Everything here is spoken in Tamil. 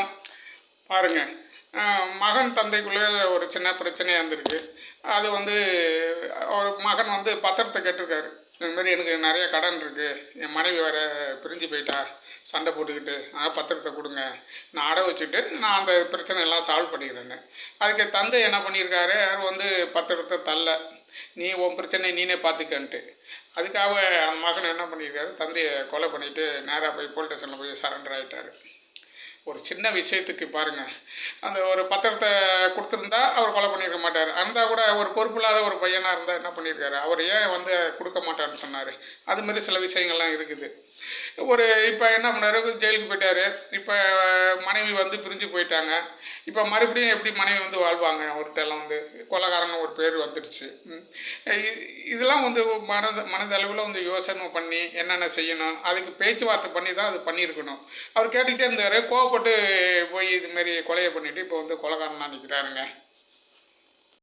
இடம் பாருங்கள். மகன் தந்தைக்குள்ளே ஒரு சின்ன பிரச்சனையாக இருந்திருக்கு. அது வந்து ஒரு மகன் வந்து பத்திரத்தை கேட்டிருக்காரு. இதுமாரி எனக்கு நிறைய கடன் இருக்குது, என் மனைவி வேறு பிரிஞ்சு போயிட்டா, சண்டை போட்டுக்கிட்டு, பத்திரத்தை கொடுங்க, நான் அடை வச்சுட்டு நான் அந்த பிரச்சனை எல்லாம் சால்வ் பண்ணிக்கிறேன்னு. அதுக்கு தந்தை என்ன பண்ணியிருக்காரு, அவர் வந்து பத்திரத்தை தள்ள, நீ உன் பிரச்சனை நீனே பார்த்துக்கன்ட்டு. அதுக்காக அந்த மகன் என்ன பண்ணியிருக்காரு, தந்தையை கொலை பண்ணிவிட்டு நேராக போய் போலீஸ் ஸ்டேஷனில் போய் சரண்டர் ஆகிட்டார். ஒரு சின்ன விஷயத்துக்கு பாருங்கள், அந்த ஒரு பத்திரத்தை கொடுத்துருந்தா அவர் கொலை பண்ணியிருக்க மாட்டார். இருந்தால் கூட ஒரு பொறுப்பில்லாத ஒரு பையனாக இருந்தால் என்ன பண்ணியிருக்காரு, அவர் ஏன் வந்து கொடுக்க மாட்டான்னு சொன்னார். அதுமாரி சில விஷயங்கள்லாம் இருக்குது. இப்போ என்ன பண்ணார், ஜெயிலுக்கு போயிட்டார். இப்போ மனைவி வந்து பிரிஞ்சு போயிட்டாங்க. இப்போ மறுபடியும் எப்படி மனைவி வந்து வாழ்வாங்க, அவர்கிட்டலாம் வந்து கொலைகாரன்னு ஒரு பேர் வந்துடுச்சு. இதெல்லாம் வந்து மனதளவில் வந்து யோசனை பண்ணி என்னென்ன செய்யணும், அதுக்கு பேச்சுவார்த்தை பண்ணி தான் அது பண்ணியிருக்கணும். அவர் கேட்டுக்கிட்டே இருந்தார். கோவப்பட்டு போய் இதுமாரி கொலையை பண்ணிவிட்டு இப்போ வந்து கொலைகாரனாக நிற்கிறாருங்க.